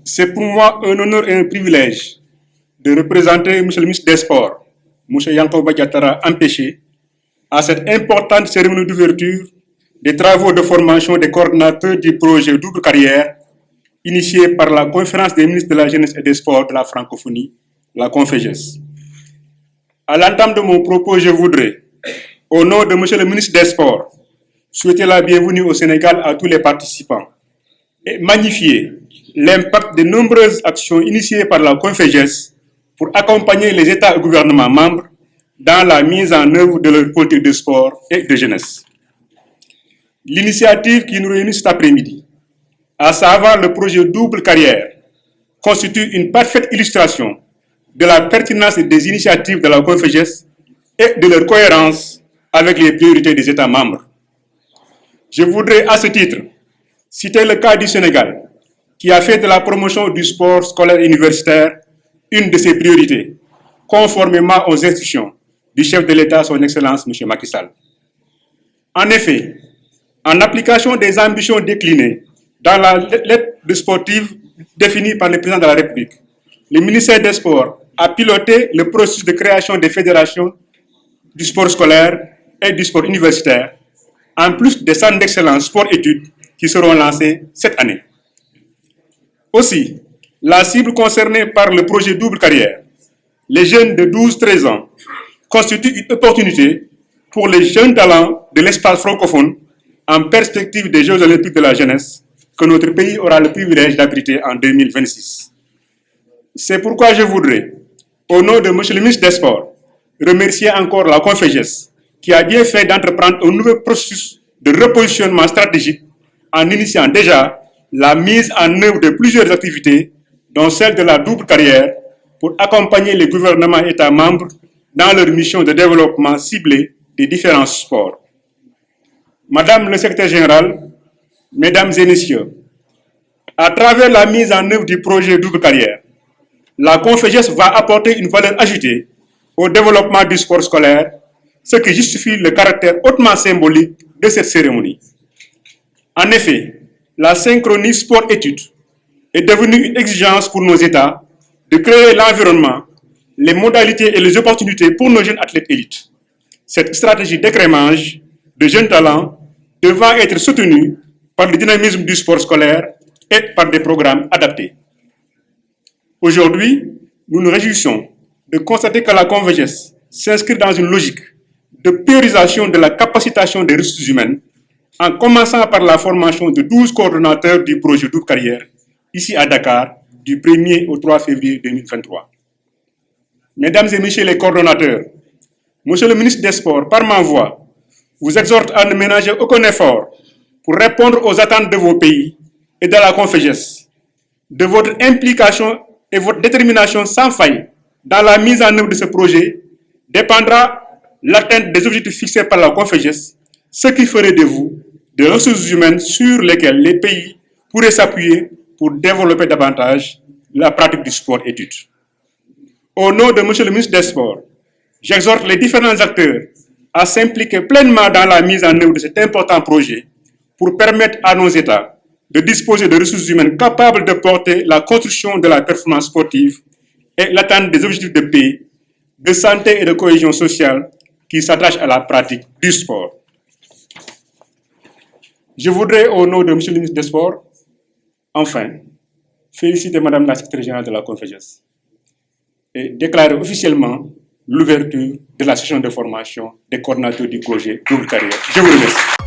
C'est pour moi un honneur et un privilège de représenter M. le ministre des Sports, M. Yankhoba Diattara empêché, à cette importante cérémonie d'ouverture des travaux de formation des coordonnateurs du projet Double Carrière, initié par la Conférence des ministres de la Jeunesse et des Sports de la Francophonie, la CONFEJES. À l'entame de mon propos, je voudrais, au nom de M. le ministre des Sports, souhaiter la bienvenue au Sénégal à tous les participants et magnifier l'impact de nombreuses actions initiées par la CONFEJES pour accompagner les États et gouvernements membres dans la mise en œuvre de leur politique de sport et de jeunesse. L'initiative qui nous réunit cet après-midi, à savoir le projet Double Carrière, constitue une parfaite illustration de la pertinence des initiatives de la CONFEJES et de leur cohérence avec les priorités des États membres. Je voudrais à ce titre citer le cas du Sénégal, qui a fait de la promotion du sport scolaire et universitaire une de ses priorités, conformément aux instructions du chef de l'État, son Excellence M. Macky Sall. En effet, en application des ambitions déclinées dans la lettre sportive définie par le président de la République, le ministère des Sports a piloté le processus de création des fédérations du sport scolaire et du sport universitaire, en plus des centres d'excellence sport-études qui seront lancés cette année. Aussi, la cible concernée par le projet Double Carrière, les jeunes de 12-13 ans, constitue une opportunité pour les jeunes talents de l'espace francophone en perspective des Jeux olympiques de la jeunesse que notre pays aura le privilège d'abriter en 2026. C'est pourquoi je voudrais, au nom de M. le ministre des Sports, remercier encore la CONFEJES qui a bien fait d'entreprendre un nouveau processus de repositionnement stratégique en initiant déjà la mise en œuvre de plusieurs activités, dont celle de la double carrière, pour accompagner les gouvernements et États membres dans leur mission de développement ciblé des différents sports. Madame le secrétaire général, Mesdames et Messieurs, à travers la mise en œuvre du projet Double Carrière, la CONFEJES va apporter une valeur ajoutée au développement du sport scolaire, ce qui justifie le caractère hautement symbolique de cette cérémonie. En effet, la synchronie sport-études est devenue une exigence pour nos États de créer l'environnement, les modalités et les opportunités pour nos jeunes athlètes élites. Cette stratégie d'écrémage de jeunes talents devant être soutenue par le dynamisme du sport scolaire et par des programmes adaptés. Aujourd'hui, nous nous réjouissons de constater que la CONFEJES s'inscrit dans une logique de priorisation de la capacitation des ressources humaines en commençant par la formation de 12 coordonnateurs du projet Double Carrière, ici à Dakar, du 1er au 3 février 2023. Mesdames et Messieurs les coordonnateurs, Monsieur le ministre des Sports, par ma voix, vous exhorte à ne ménager aucun effort pour répondre aux attentes de vos pays et de la CONFEJES. De votre implication et votre détermination sans faille dans la mise en œuvre de ce projet dépendra l'atteinte des objectifs fixés par la CONFEJES, ce qui ferait de vous des ressources humaines sur lesquelles les pays pourraient s'appuyer pour développer davantage la pratique du sport-études. Au nom de M. le ministre des Sports, j'exhorte les différents acteurs à s'impliquer pleinement dans la mise en œuvre de cet important projet pour permettre à nos États de disposer de ressources humaines capables de porter la construction de la performance sportive et l'atteinte des objectifs de paix, de santé et de cohésion sociale qui s'attachent à la pratique du sport. Je voudrais, au nom de M. le ministre des Sports, enfin, féliciter Madame la secrétaire générale de la CONFEJES et déclarer officiellement l'ouverture de la session de formation des coordonnateurs du projet Double Carrière. Je vous remercie.